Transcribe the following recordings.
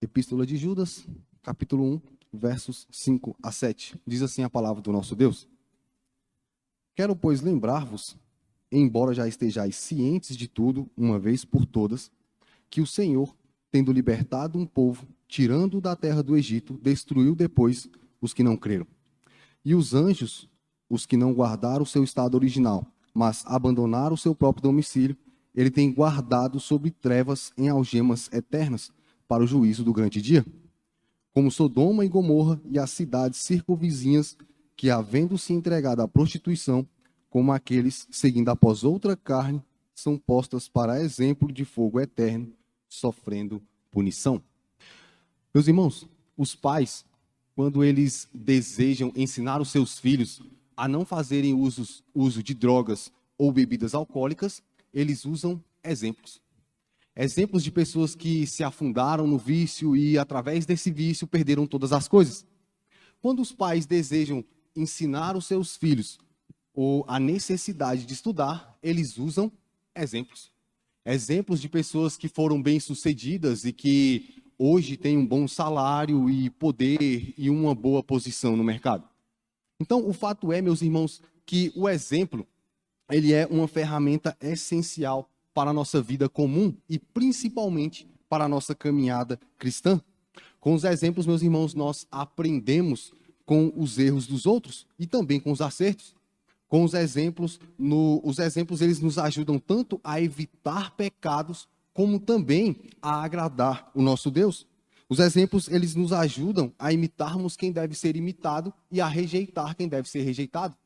Epístola de Judas, capítulo 1, versos 5 a 7. Diz assim a palavra do nosso Deus: Quero, pois, lembrar-vos, embora já estejais cientes de tudo, uma vez por todas, que o Senhor, tendo libertado um povo, tirando-o da terra do Egito, destruiu depois os que não creram. E os anjos, os que não guardaram o seu estado original, mas abandonaram o seu próprio domicílio, ele tem guardado sobre trevas em algemas eternas, para o juízo do grande dia. Como Sodoma e Gomorra e as cidades circunvizinhas, que, havendo se entregado à prostituição, como aqueles seguindo após outra carne, são postas para exemplo de fogo eterno, sofrendo punição. Meus irmãos, os pais, quando eles desejam ensinar os seus filhos a não fazerem uso de drogas ou bebidas alcoólicas, eles usam exemplos. Exemplos de pessoas que se afundaram no vício e, através desse vício, perderam todas as coisas. Quando os pais desejam ensinar os seus filhos ou a necessidade de estudar, eles usam exemplos. Exemplos de pessoas que foram bem-sucedidas e que hoje têm um bom salário e poder e uma boa posição no mercado. Então, o fato é, meus irmãos, que o exemplo, ele é uma ferramenta essencial para a nossa vida comum e principalmente para a nossa caminhada cristã. Com os exemplos, meus irmãos, nós aprendemos com os erros dos outros e também com os acertos. Com os exemplos, os exemplos eles nos ajudam tanto a evitar pecados, como também a agradar o nosso Deus. Os exemplos eles nos ajudam a imitarmos quem deve ser imitado e a rejeitar quem deve ser rejeitado.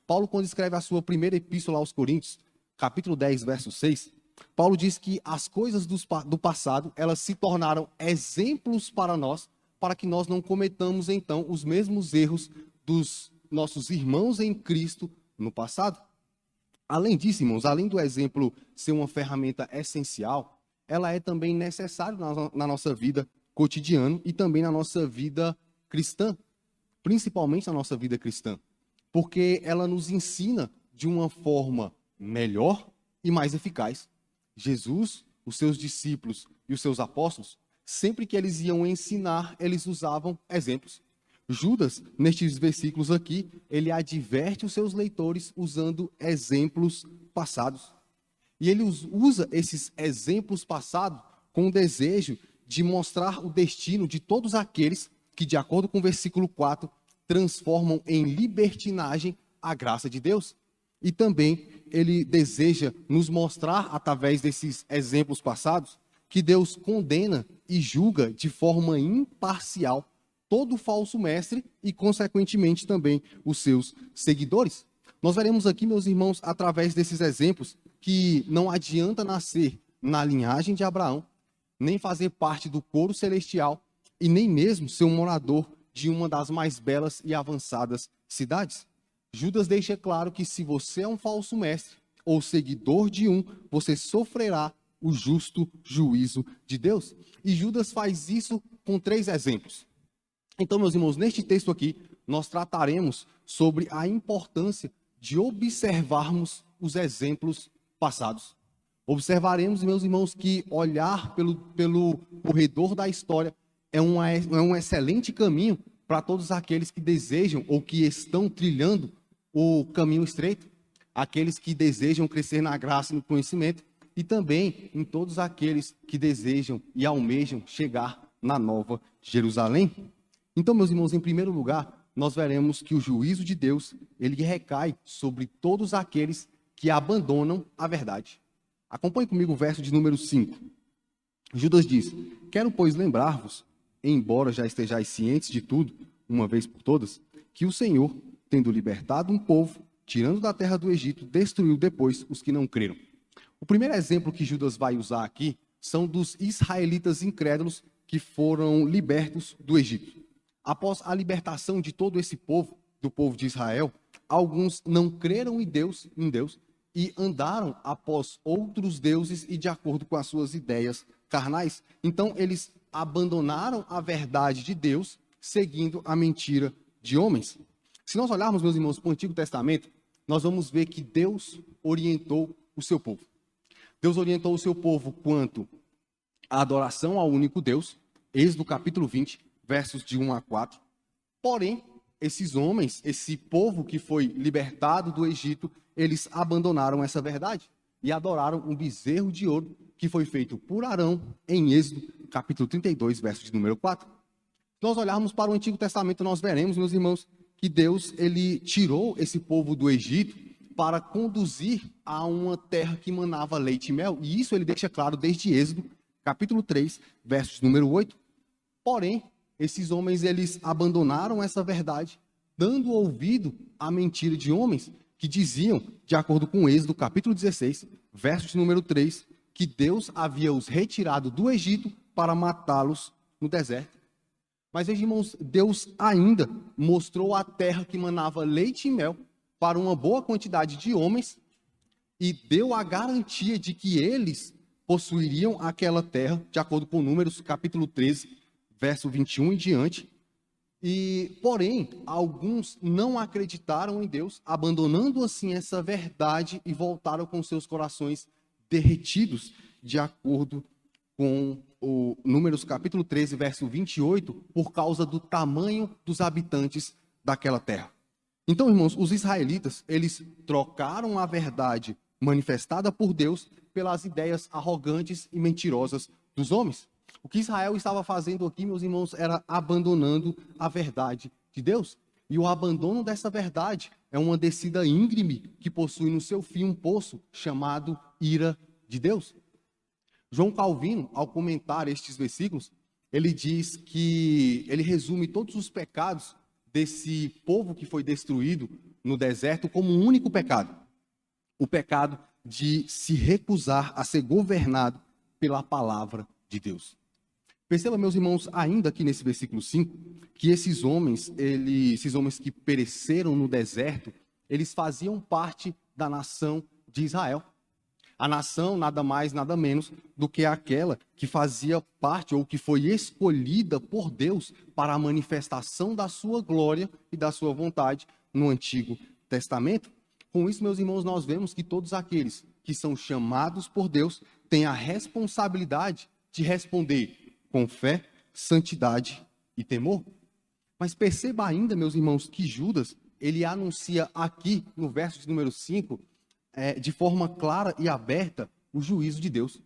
Paulo, quando escreve a sua primeira epístola aos Coríntios, capítulo 10, verso 6, Paulo diz que as coisas do passado, elas se tornaram exemplos para nós, para que nós não cometamos, então, os mesmos erros dos nossos irmãos em Cristo no passado. Além disso, irmãos, além do exemplo ser uma ferramenta essencial, ela é também necessária na nossa vida cotidiana e também na nossa vida cristã, principalmente na nossa vida cristã, porque ela nos ensina de uma forma melhor e mais eficaz. Jesus, os seus discípulos e os seus apóstolos, sempre que eles iam ensinar, eles usavam exemplos. Judas, nestes versículos aqui, ele adverte os seus leitores usando exemplos passados. E ele usa esses exemplos passados com o desejo de mostrar o destino de todos aqueles que, de acordo com o versículo 4, transformam em libertinagem a graça de Deus. E também ele deseja nos mostrar, através desses exemplos passados, que Deus condena e julga de forma imparcial todo falso mestre e, consequentemente, também os seus seguidores. Nós veremos aqui, meus irmãos, através desses exemplos, que não adianta nascer na linhagem de Abraão, nem fazer parte do coro celestial e nem mesmo ser um morador de uma das mais belas e avançadas cidades. Judas deixa claro que se você é um falso mestre ou seguidor de um, você sofrerá o justo juízo de Deus. E Judas faz isso com 3 exemplos. Então, meus irmãos, neste texto aqui, nós trataremos sobre a importância de observarmos os exemplos passados. Observaremos, meus irmãos, que olhar pelo corredor da história é um excelente caminho para todos aqueles que desejam ou que estão trilhando o caminho estreito, aqueles que desejam crescer na graça e no conhecimento, e também em todos aqueles que desejam e almejam chegar na Nova Jerusalém. Então, meus irmãos, em primeiro lugar, nós veremos que o juízo de Deus, ele recai sobre todos aqueles que abandonam a verdade. Acompanhe comigo o verso de número 5. Judas diz: Quero, pois, lembrar-vos, embora já estejais cientes de tudo, uma vez por todas, que o Senhor, tendo libertado um povo, tirando da terra do Egito, destruiu depois os que não creram. O primeiro exemplo que Judas vai usar aqui são dos israelitas incrédulos que foram libertos do Egito. Após a libertação de todo esse povo, do povo de Israel, alguns não creram em Deus, e andaram após outros deuses e de acordo com as suas ideias carnais. Então, eles abandonaram a verdade de Deus, seguindo a mentira de homens. Se nós olharmos, meus irmãos, para o Antigo Testamento, nós vamos ver que Deus orientou o seu povo. Deus orientou o seu povo quanto à adoração ao único Deus, Êxodo capítulo 20, versos de 1 a 4. Porém, esses homens, esse povo que foi libertado do Egito, eles abandonaram essa verdade e adoraram um bezerro de ouro que foi feito por Arão em Êxodo capítulo 32, verso de número 4. Se nós olharmos para o Antigo Testamento, nós veremos, meus irmãos, que Deus ele tirou esse povo do Egito para conduzir a uma terra que manava leite e mel. E isso ele deixa claro desde Êxodo, capítulo 3, versos número 8. Porém, esses homens eles abandonaram essa verdade, dando ouvido à mentira de homens que diziam, de acordo com Êxodo, capítulo 16, versos número 3, que Deus havia os retirado do Egito para matá-los no deserto. Mas, veja, irmãos, Deus ainda mostrou a terra que manava leite e mel para uma boa quantidade de homens e deu a garantia de que eles possuiriam aquela terra, de acordo com Números, capítulo 13, verso 21 em diante. Porém, alguns não acreditaram em Deus, abandonando assim essa verdade e voltaram com seus corações derretidos, de acordo com o Números capítulo 13, verso 28, por causa do tamanho dos habitantes daquela terra. Então, irmãos, os israelitas, eles trocaram a verdade manifestada por Deus pelas ideias arrogantes e mentirosas dos homens. O que Israel estava fazendo aqui, meus irmãos, era abandonando a verdade de Deus. E o abandono dessa verdade é uma descida íngreme que possui no seu fim um poço chamado ira de Deus. João Calvino, ao comentar estes versículos, ele diz que ele resume todos os pecados desse povo que foi destruído no deserto como um único pecado. O pecado de se recusar a ser governado pela palavra de Deus. Perceba, meus irmãos, ainda aqui nesse versículo 5, que esses homens que pereceram no deserto, eles faziam parte da nação de Israel. A nação, nada mais, nada menos do que aquela que fazia parte ou que foi escolhida por Deus para a manifestação da sua glória e da sua vontade no Antigo Testamento. Com isso, meus irmãos, nós vemos que todos aqueles que são chamados por Deus têm a responsabilidade de responder com fé, santidade e temor. Mas perceba ainda, meus irmãos, que Judas, ele anuncia aqui no verso de número 5, de forma clara e aberta, o juízo de Deus.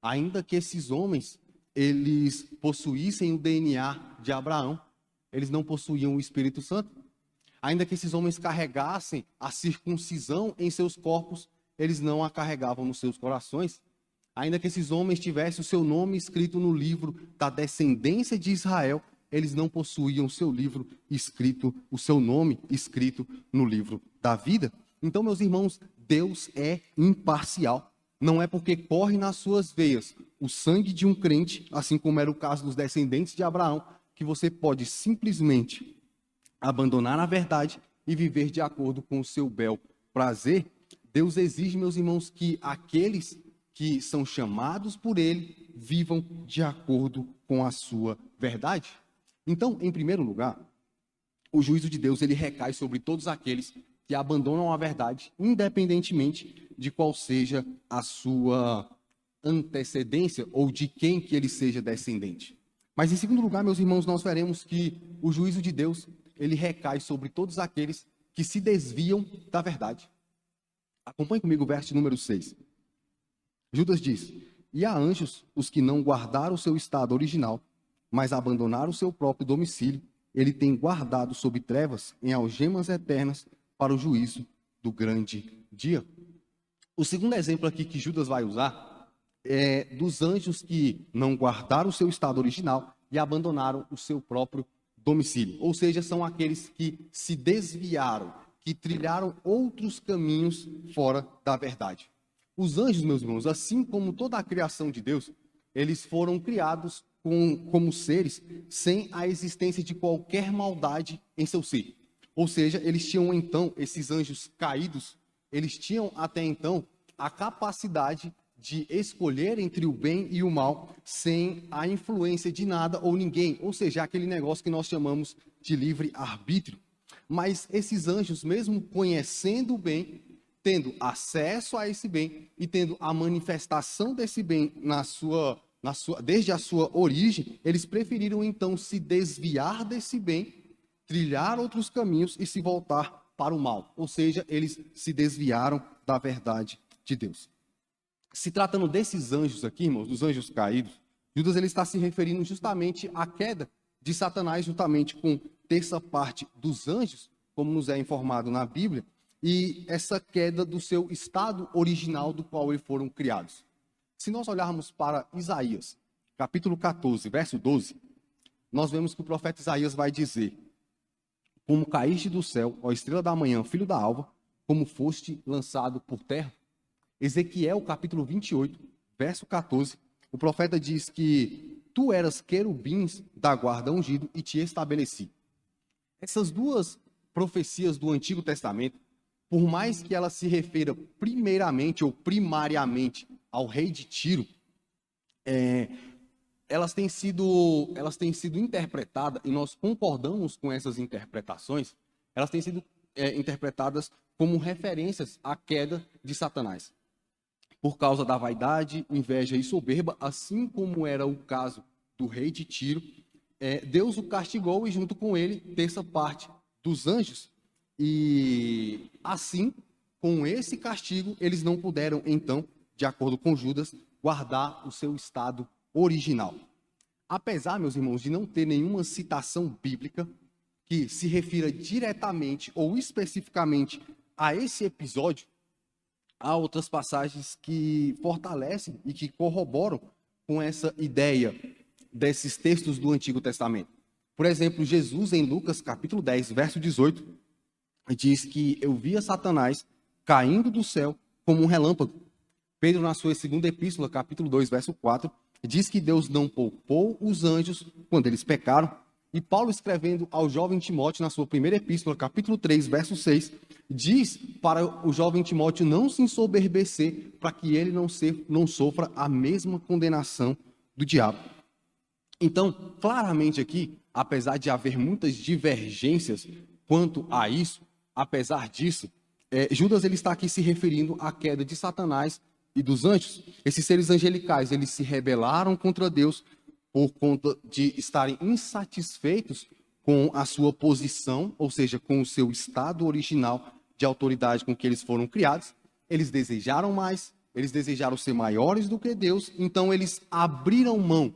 Ainda que esses homens, eles possuíssem o DNA de Abraão, eles não possuíam o Espírito Santo. Ainda que esses homens carregassem a circuncisão em seus corpos, eles não a carregavam nos seus corações. Ainda que esses homens tivessem o seu nome escrito no livro da descendência de Israel, eles não possuíam o seu livro escrito, o seu nome escrito no livro da vida. Então, meus irmãos, Deus é imparcial. Não é porque corre nas suas veias o sangue de um crente, assim como era o caso dos descendentes de Abraão, que você pode simplesmente abandonar a verdade e viver de acordo com o seu bel prazer. Deus exige, meus irmãos, que aqueles que são chamados por Ele vivam de acordo com a sua verdade. Então, em primeiro lugar, o juízo de Deus ele recai sobre todos aqueles que abandonam a verdade, independentemente de qual seja a sua antecedência ou de quem que ele seja descendente. Mas, em segundo lugar, meus irmãos, nós veremos que o juízo de Deus ele recai sobre todos aqueles que se desviam da verdade. Acompanhe comigo o verso número 6. Judas diz: e há anjos os que não guardaram o seu estado original, mas abandonaram o seu próprio domicílio. Ele tem guardado sob trevas em algemas eternas para o juízo do grande dia. O segundo exemplo aqui que Judas vai usar é dos anjos que não guardaram o seu estado original e abandonaram o seu próprio domicílio. Ou seja, são aqueles que se desviaram, que trilharam outros caminhos fora da verdade. Os anjos, meus irmãos, assim como toda a criação de Deus, eles foram criados como seres sem a existência de qualquer maldade em seu ser. Ou seja, eles tinham então, esses anjos caídos, eles tinham até então a capacidade de escolher entre o bem e o mal sem a influência de nada ou ninguém. Ou seja, aquele negócio que nós chamamos de livre-arbítrio. Mas esses anjos, mesmo conhecendo o bem, tendo acesso a esse bem e tendo a manifestação desse bem na sua desde a sua origem, eles preferiram então se desviar desse bem, trilhar outros caminhos e se voltar para o mal. Ou seja, eles se desviaram da verdade de Deus. Se tratando desses anjos aqui, irmãos, dos anjos caídos, Judas ele está se referindo justamente à queda de Satanás, juntamente com terça parte dos anjos, como nos é informado na Bíblia, e essa queda do seu estado original do qual eles foram criados. Se nós olharmos para Isaías, capítulo 14, verso 12, nós vemos que o profeta Isaías vai dizer: como caíste do céu, ó estrela da manhã, filho da alva, como foste lançado por terra. Ezequiel, capítulo 28, verso 14, o profeta diz que tu eras querubins da guarda ungido e te estabeleci. Essas duas profecias do Antigo Testamento, por mais que ela se refira primeiramente ou primariamente ao rei de Tiro, elas têm sido interpretadas, e nós concordamos com essas interpretações, elas têm sido interpretadas como referências à queda de Satanás. Por causa da vaidade, inveja e soberba, assim como era o caso do rei de Tiro, Deus o castigou e junto com ele, terça parte dos anjos. E assim, com esse castigo, eles não puderam, então, de acordo com Judas, guardar o seu estado original. Apesar, meus irmãos, de não ter nenhuma citação bíblica que se refira diretamente ou especificamente a esse episódio, há outras passagens que fortalecem e que corroboram com essa ideia desses textos do Antigo Testamento. Por exemplo, Jesus, em Lucas, capítulo 10, verso 18, diz que eu via Satanás caindo do céu como um relâmpago. Pedro, na sua segunda epístola, capítulo 2, verso 4, diz que Deus não poupou os anjos quando eles pecaram. E Paulo, escrevendo ao jovem Timóteo, na sua primeira epístola, capítulo 3, verso 6, diz para o jovem Timóteo não se ensoberbecer, para que ele não sofra a mesma condenação do diabo. Então, claramente aqui, apesar de haver muitas divergências quanto a isso, apesar disso, Judas ele está aqui se referindo à queda de Satanás e dos anjos. Esses seres angelicais, eles se rebelaram contra Deus por conta de estarem insatisfeitos com a sua posição, ou seja, com o seu estado original de autoridade com que eles foram criados. Eles desejaram mais, eles desejaram ser maiores do que Deus, então eles abriram mão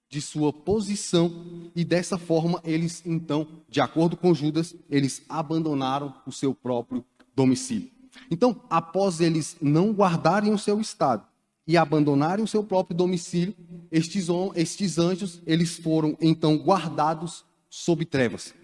de sua posição e dessa forma eles, então, de acordo com Judas, eles abandonaram o seu próprio domicílio. Então, após eles não guardarem o seu estado e abandonarem o seu próprio domicílio, estes anjos, eles foram então guardados sob trevas.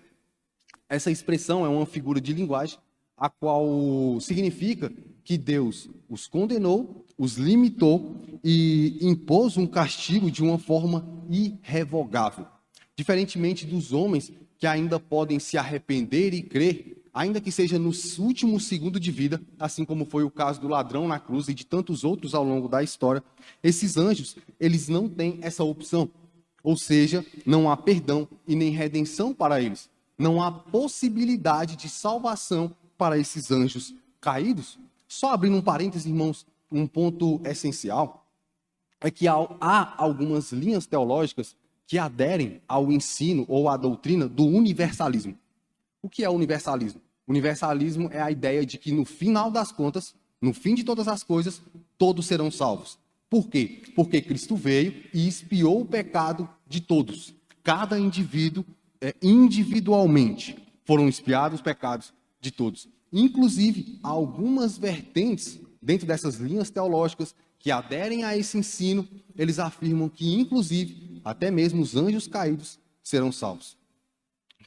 Essa expressão é uma figura de linguagem, a qual significa que Deus os condenou, os limitou e impôs um castigo de uma forma irrevogável. Diferentemente dos homens que ainda podem se arrepender e crer, ainda que seja no último segundo de vida, assim como foi o caso do ladrão na cruz e de tantos outros ao longo da história, esses anjos, eles não têm essa opção. Ou seja, não há perdão e nem redenção para eles. Não há possibilidade de salvação para esses anjos caídos. Só abrindo um parênteses, irmãos, um ponto essencial é que há algumas linhas teológicas que aderem ao ensino ou à doutrina do universalismo. O que é o universalismo? O universalismo é a ideia de que no final das contas, no fim de todas as coisas, todos serão salvos. Por quê? Porque Cristo veio e expiou o pecado de todos. Cada indivíduo, individualmente, foram expiados os pecados de todos. Inclusive, há algumas vertentes dentro dessas linhas teológicas que aderem a esse ensino, eles afirmam que, inclusive, até mesmo os anjos caídos serão salvos.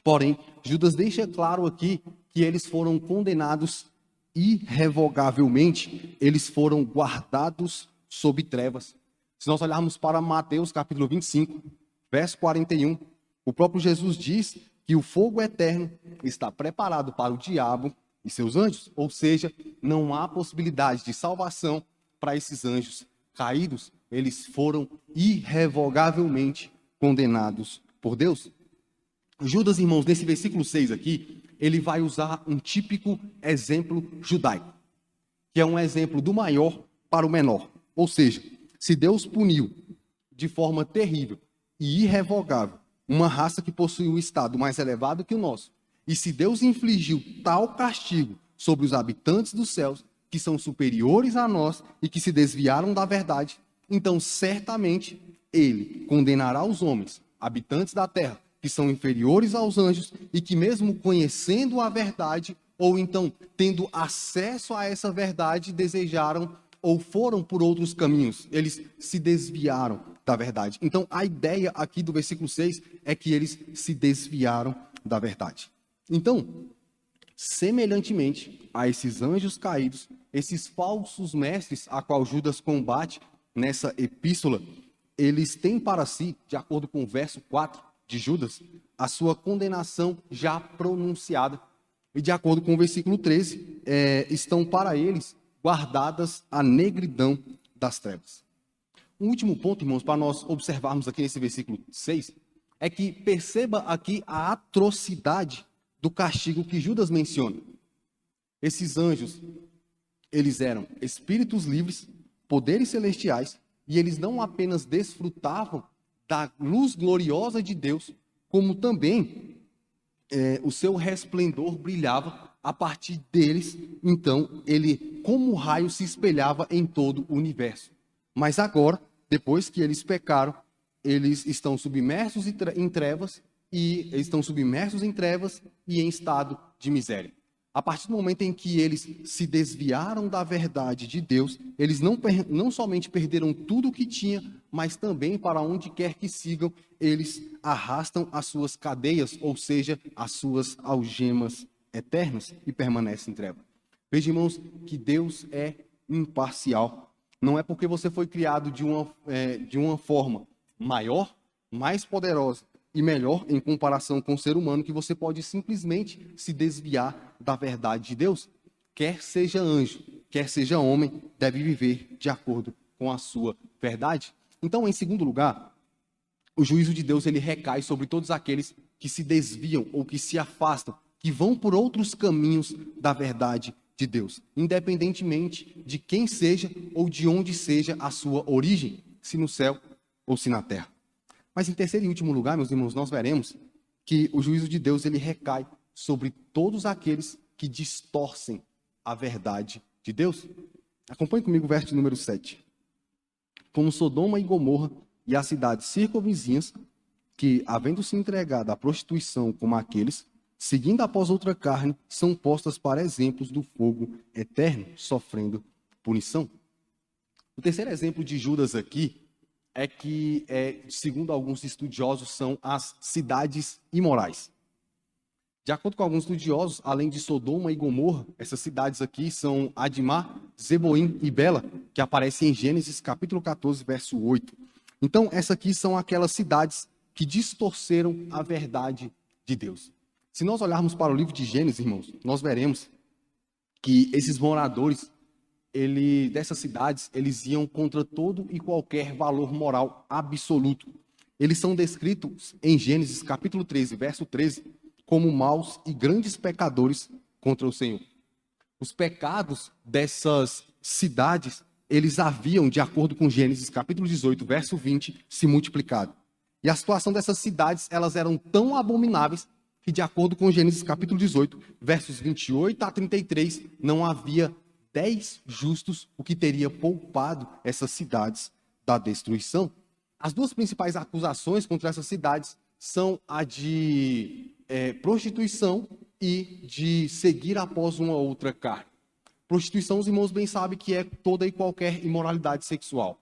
Porém, Judas deixa claro aqui que eles foram condenados irrevogavelmente, eles foram guardados sob trevas. Se nós olharmos para Mateus capítulo 25, verso 41, o próprio Jesus diz que o fogo eterno está preparado para o diabo e seus anjos, ou seja, não há possibilidade de salvação para esses anjos caídos, eles foram irrevogavelmente condenados por Deus. Judas, irmãos, nesse versículo 6 aqui, ele vai usar um típico exemplo judaico, que é um exemplo do maior para o menor. Ou seja, se Deus puniu de forma terrível e irrevogável uma raça que possui um estado mais elevado que o nosso, e se Deus infligiu tal castigo sobre os habitantes dos céus, que são superiores a nós e que se desviaram da verdade, então certamente ele condenará os homens, habitantes da terra, que são inferiores aos anjos e que mesmo conhecendo a verdade, ou então tendo acesso a essa verdade, desejaram ou foram por outros caminhos. Eles se desviaram da verdade. Então a ideia aqui do versículo 6 é que eles se desviaram da verdade. Então, semelhantemente a esses anjos caídos, esses falsos mestres a qual Judas combate nessa epístola, eles têm para si, de acordo com o verso 4 de Judas, a sua condenação já pronunciada. E de acordo com o versículo 13, estão para eles guardadas a negridão das trevas. Um último ponto, irmãos, para nós observarmos aqui nesse versículo 6, é que perceba aqui a atrocidade do castigo que Judas menciona. Esses anjos, eles eram espíritos livres, poderes celestiais, e eles não apenas desfrutavam da luz gloriosa de Deus, como também o seu resplendor brilhava a partir deles. Então, ele, como raio, se espelhava em todo o universo. Mas agora, depois que eles pecaram, eles estão submersos em trevas, e em estado de miséria. A partir do momento em que eles se desviaram da verdade de Deus, eles não somente perderam tudo o que tinha, mas também, para onde quer que sigam, eles arrastam as suas cadeias, ou seja, as suas algemas eternas, e permanecem em trevas. Veja, irmãos, que Deus é imparcial. Não é porque você foi criado de uma forma maior, mais poderosa e melhor em comparação com o ser humano que você pode simplesmente se desviar da verdade de Deus. Quer seja anjo, quer seja homem, deve viver de acordo com a sua verdade. Então, em segundo lugar, o juízo de Deus ele recai sobre todos aqueles que se desviam ou que se afastam, que vão por outros caminhos da verdade de Deus, independentemente de quem seja ou de onde seja a sua origem, se no céu ou se na terra. Mas em terceiro e último lugar, meus irmãos, nós veremos que o juízo de Deus ele recai sobre todos aqueles que distorcem a verdade de Deus. Acompanhe comigo o verso número 7. Como Sodoma e Gomorra e as cidades circunvizinhas, que, havendo se entregado à prostituição como aqueles, seguindo após outra carne, são postas para exemplos do fogo eterno, sofrendo punição. O terceiro exemplo de Judas aqui é que, segundo alguns estudiosos, são as cidades imorais. De acordo com alguns estudiosos, além de Sodoma e Gomorra, essas cidades aqui são Admá, Zeboim e Bela, que aparecem em Gênesis capítulo 14, verso 8. Então, essas aqui são aquelas cidades que distorceram a verdade de Deus. Se nós olharmos para o livro de Gênesis, irmãos, nós veremos que esses moradores dessas cidades, eles iam contra todo e qualquer valor moral absoluto. Eles são descritos em Gênesis capítulo 13, verso 13, como maus e grandes pecadores contra o Senhor. Os pecados dessas cidades, eles haviam, de acordo com Gênesis capítulo 18, verso 20, se multiplicado. E a situação dessas cidades, elas eram tão abomináveis que, de acordo com Gênesis capítulo 18, versos 28 a 33, não havia 10 justos, o que teria poupado essas cidades da destruição. As duas principais acusações contra essas cidades são a de prostituição e de seguir após uma outra carne. Prostituição, os irmãos bem sabem que é toda e qualquer imoralidade sexual.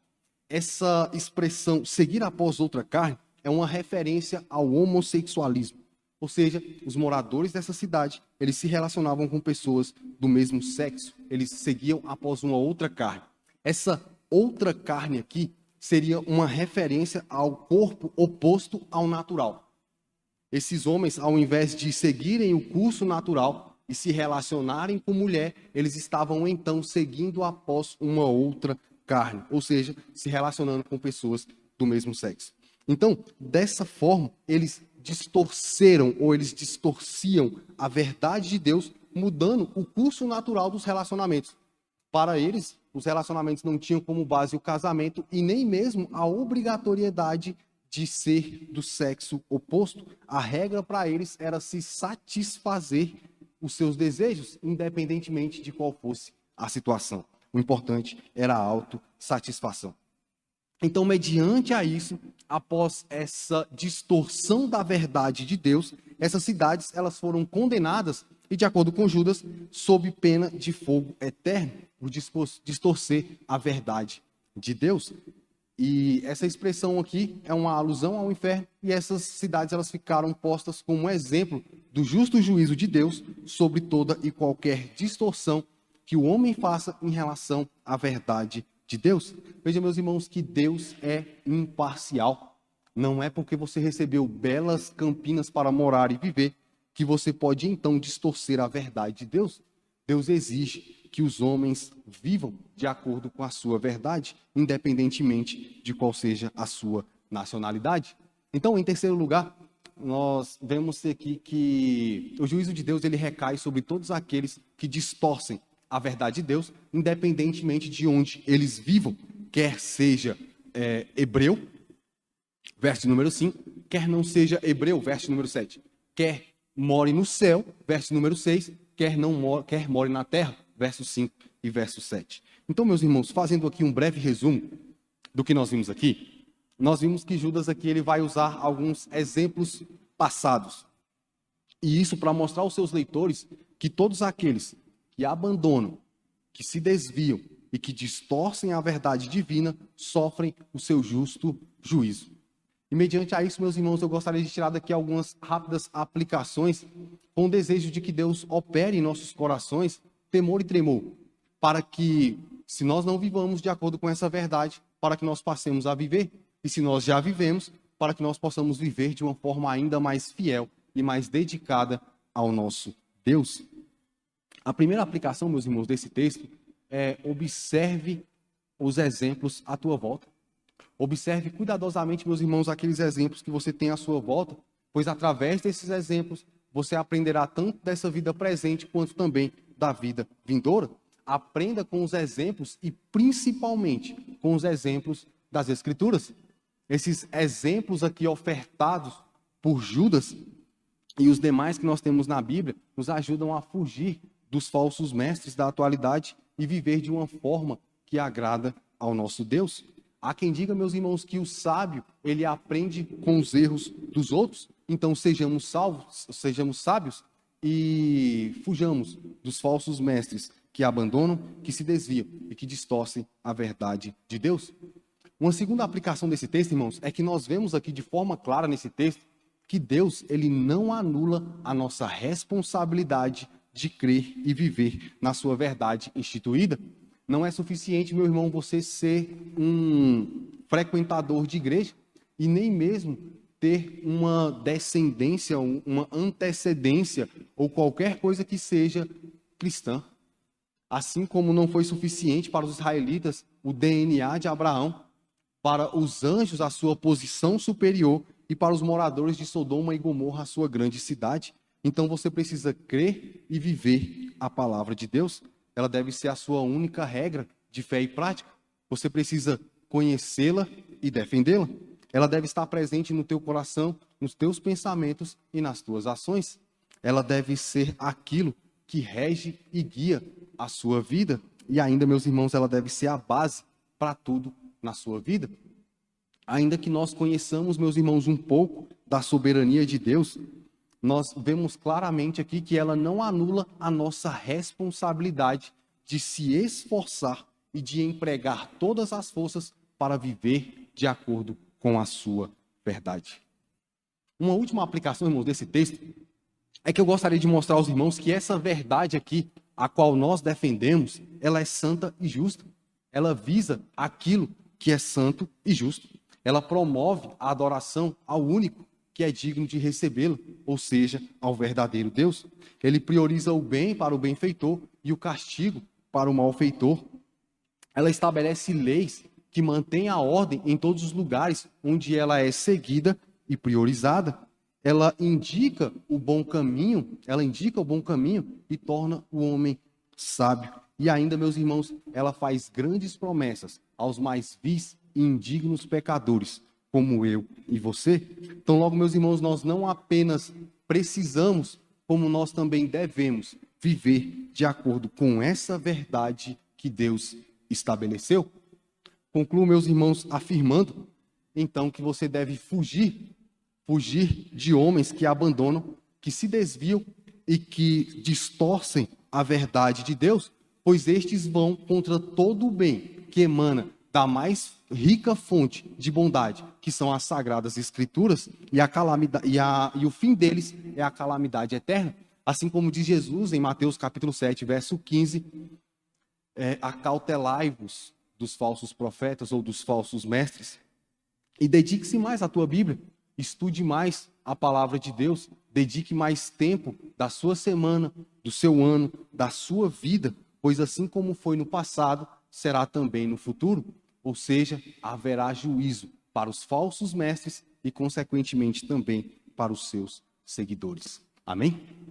Essa expressão, seguir após outra carne, é uma referência ao homossexualismo. Ou seja, os moradores dessa cidade, eles se relacionavam com pessoas do mesmo sexo. Eles seguiam após uma outra carne. Essa outra carne aqui seria uma referência ao corpo oposto ao natural. Esses homens, ao invés de seguirem o curso natural e se relacionarem com mulher, eles estavam então seguindo após uma outra carne. Ou seja, se relacionando com pessoas do mesmo sexo. Então, dessa forma, eles distorceram ou eles distorciam a verdade de Deus, mudando o curso natural dos relacionamentos. Para eles, os relacionamentos não tinham como base o casamento e nem mesmo a obrigatoriedade de ser do sexo oposto. A regra para eles era se satisfazer os seus desejos, independentemente de qual fosse a situação. O importante era a autossatisfação. Então, mediante a isso, após essa distorção da verdade de Deus, essas cidades elas foram condenadas e, de acordo com Judas, sob pena de fogo eterno, por distorcer a verdade de Deus. E essa expressão aqui é uma alusão ao inferno, e essas cidades elas ficaram postas como um exemplo do justo juízo de Deus sobre toda e qualquer distorção que o homem faça em relação à verdade de Deus. Veja, meus irmãos, que Deus é imparcial. Não é porque você recebeu belas campinas para morar e viver que você pode então distorcer a verdade de Deus. Deus exige que os homens vivam de acordo com a sua verdade, independentemente de qual seja a sua nacionalidade. Então, em terceiro lugar, nós vemos aqui que o juízo de Deus ele recai sobre todos aqueles que distorcem a verdade de Deus, independentemente de onde eles vivam, quer seja hebreu, verso número 5, quer não seja hebreu, verso número 7, quer more no céu, verso número 6, quer more na terra, verso 5 e verso 7. Então, meus irmãos, fazendo aqui um breve resumo do que nós vimos aqui, nós vimos que Judas aqui ele vai usar alguns exemplos passados. E isso para mostrar aos seus leitores que todos aqueles que abandonam, que se desviam e que distorcem a verdade divina, sofrem o seu justo juízo. E mediante a isso, meus irmãos, eu gostaria de tirar daqui algumas rápidas aplicações com o desejo de que Deus opere em nossos corações temor e tremor, para que, se nós não vivamos de acordo com essa verdade, para que nós passemos a viver, e se nós já vivemos, para que nós possamos viver de uma forma ainda mais fiel e mais dedicada ao nosso Deus. A primeira aplicação, meus irmãos, desse texto é observe os exemplos à tua volta. Observe cuidadosamente, meus irmãos, aqueles exemplos que você tem à sua volta, pois através desses exemplos você aprenderá tanto dessa vida presente quanto também da vida vindoura. Aprenda com os exemplos e principalmente com os exemplos das Escrituras. Esses exemplos aqui ofertados por Judas e os demais que nós temos na Bíblia nos ajudam a fugir dos falsos mestres da atualidade e viver de uma forma que agrada ao nosso Deus. Há quem diga, meus irmãos, que o sábio, ele aprende com os erros dos outros. Então sejamos sábios e fujamos dos falsos mestres que abandonam, que se desviam e que distorcem a verdade de Deus. Uma segunda aplicação desse texto, irmãos, é que nós vemos aqui de forma clara nesse texto que Deus, ele não anula a nossa responsabilidade de crer e viver na sua verdade instituída. Não é suficiente, meu irmão, você ser um frequentador de igreja e nem mesmo ter uma descendência, uma antecedência ou qualquer coisa que seja cristã. Assim como não foi suficiente para os israelitas o DNA de Abraão, para os anjos a sua posição superior e para os moradores de Sodoma e Gomorra a sua grande cidade. Então você precisa crer e viver a palavra de Deus. Ela deve ser a sua única regra de fé e prática. Você precisa conhecê-la e defendê-la. Ela deve estar presente no teu coração, nos teus pensamentos e nas tuas ações. Ela deve ser aquilo que rege e guia a sua vida. E ainda, meus irmãos, ela deve ser a base para tudo na sua vida. Ainda que nós conheçamos, meus irmãos, um pouco da soberania de Deus, nós vemos claramente aqui que ela não anula a nossa responsabilidade de se esforçar e de empregar todas as forças para viver de acordo com a sua verdade. Uma última aplicação, irmãos, desse texto é que eu gostaria de mostrar aos irmãos que essa verdade aqui, a qual nós defendemos, ela é santa e justa. Ela visa aquilo que é santo e justo. Ela promove a adoração ao único que é digno de recebê-la, ou seja, ao verdadeiro Deus. Ele prioriza o bem para o benfeitor e o castigo para o malfeitor. Ela estabelece leis que mantêm a ordem em todos os lugares onde ela é seguida e priorizada. Ela indica o bom caminho e torna o homem sábio E ainda, meus irmãos, ela faz grandes promessas aos mais vis e indignos pecadores, como eu e você. Então, logo, meus irmãos, nós não apenas precisamos, como nós também devemos viver de acordo com essa verdade que Deus estabeleceu. Concluo, meus irmãos, afirmando, então, que você deve fugir de homens que abandonam, que se desviam e que distorcem a verdade de Deus, pois estes vão contra todo o bem que emana da mais rica fonte de bondade, que são as Sagradas Escrituras, e a calamidade, e o fim deles é a calamidade eterna. Assim como diz Jesus em Mateus capítulo 7, verso 15, acautelai-vos dos falsos profetas ou dos falsos mestres, e dedique-se mais à tua Bíblia, estude mais a palavra de Deus, dedique mais tempo da sua semana, do seu ano, da sua vida, pois assim como foi no passado, será também no futuro. Ou seja, haverá juízo para os falsos mestres e, consequentemente, também para os seus seguidores. Amém?